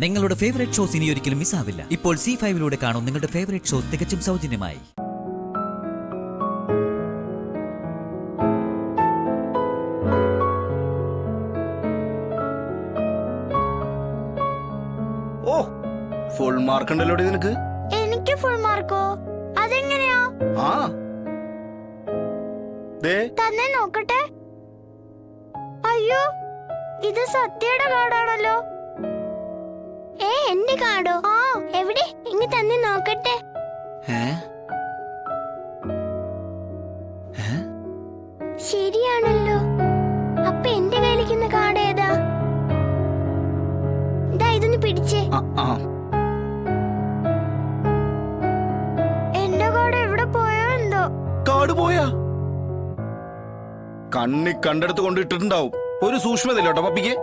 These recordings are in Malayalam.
നിങ്ങളുടെ ഫേവറേറ്റ് ഷോസ് ഇനി ഒരിക്കലും മിസ്സാവില്ല. ഇപ്പോൾ C5 കാണും നിങ്ങളുടെ ഫേവറേറ്റ് ഷോസ് തികച്ചും സൗജന്യമായി. ഓ, ഫുൾ മാർക്ക് ഉണ്ടല്ലോ നിനക്ക്. എനിക്ക് ഫുൾ മാർക്കോ? അതെങ്ങനെയാ? ആ ദേ തന്നെ നോക്കട്ടെ. അയ്യോ, ഇത് സത്യയുടെ കാർഡാണല്ലോ. എന്റെ കാർഡോ? ആ, എവിടെ? ഇങ്ങ് തന്നെ നോക്കട്ടെ. ശരിയാണല്ലോ. അപ്പൊ എന്റെ കയ്യിലിരിക്കുന്ന കാർഡ് ഏതാ? ദാ ഇതൊന്ന് പിടിച്ചേ. എന്റെ കാർഡ് എവിടെ പോയോ എന്തോ? കാർഡ് പോയാ? കണ്ണി കണ്ടെടുത്ത് കൊണ്ടിട്ടിട്ടുണ്ടാവും. ഒരു സൂക്ഷ്മതയില്ലോട്ടോ പപ്പിക്ക്.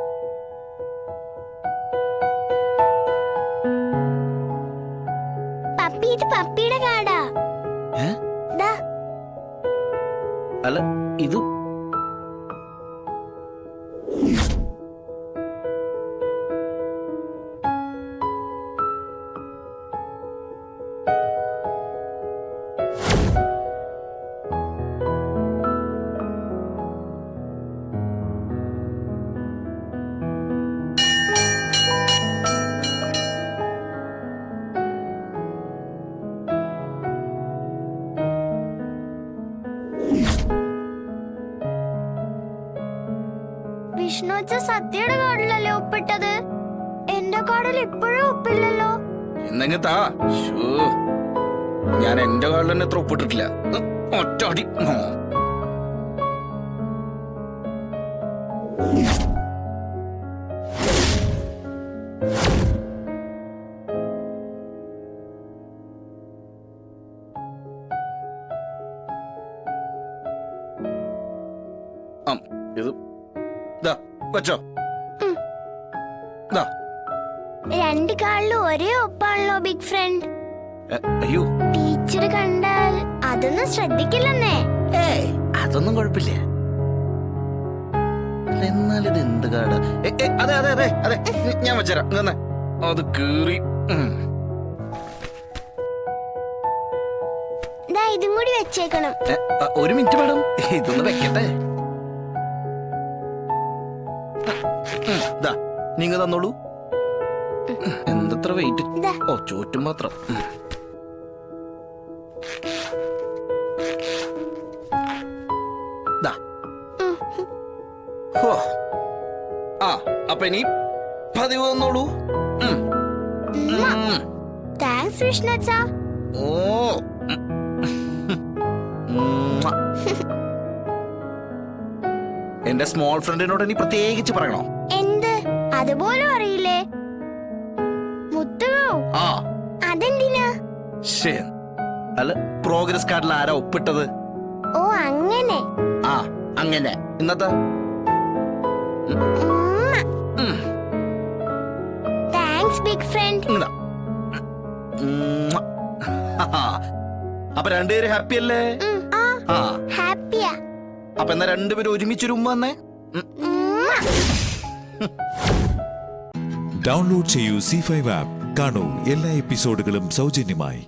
പപ്പി, ഇത് പപ്പിയുടെ കാർഡാ. ദാ. അല്ല, ഇത് വിഷ്ണു അച്ഛ സത്യയുടെ കാർഡിലല്ലേ ഒപ്പിട്ടത്? എന്റെ കാർഡിൽ ഇപ്പോഴും ഒപ്പില്ലല്ലോ. എന്നെങ്കിൽ താ. ഞാൻ എന്റെ കാർഡിൽ തന്നെ എത്ര ഒപ്പിട്ടിട്ടില്ല. ഒറ്റടി. ഇത് ദാ വെച്ചോ. ദാ. രണ്ട് കാർഡിലും ഒരേ ഒപ്പാണല്ലോ ബിഗ് ഫ്രണ്ട്. അയ്യോ, ടീച്ചർ കണ്ടാൽ അതൊന്നും ശ്രദ്ധിക്കില്ലെന്നേ. അതൊന്നും കുഴപ്പമില്ല. എന്നാൽ ഇത് എന്ത് കാർഡ്? അതെ അതെ അതെ അതെ, ഞാൻ വെച്ചരാം. അത് കേറി. ദാ ഇതും കൂടി വെച്ചേക്കണം. ഒരു മിനിറ്റ് മാഡം, ഇതൊന്ന് വെക്കട്ടെ. നീങ്ങ തന്നോളൂ. എന്തത്ര വെയിറ്റ്? ഓ, ചോറ്റും മാത്രം. അപ്പൊ ഇനി പതിവ് തന്നോളൂ. താങ്ക്സ് വിഷ്ണു അച്ഛാ. ഓ, എന്റെ സ്മോൾ ഫ്രണ്ടിനോട് ഇനി പ്രത്യേകിച്ച് പറയണോ? എന്ത്? അതുപോലും അറിയില്ലേ? മുത്തുകോ? അതെന്തിനാ? അല്ല, പ്രോഗ്രസ് കാർഡിൽ ആരാ ഒപ്പിട്ടത്? ഓ, അങ്ങനെ. അങ്ങനെ. ഇന്നത്തെ താങ്ക്സ് ബിഗ് ഫ്രണ്ട്. അപ്പൊ രണ്ടുപേരും ഹാപ്പി അല്ലേ? ഹാപ്പിയാ. അപ്പൊ എന്നാ രണ്ടുപേരും ഒരുമിച്ചൊരു ഉമ്മ വന്നേ. ഡൗൺലോഡ് ചെയ്യൂ C5 ആപ്പ്. കാണൂ എല്ലാ എപ്പിസോഡുകളും സൗജന്യമായി.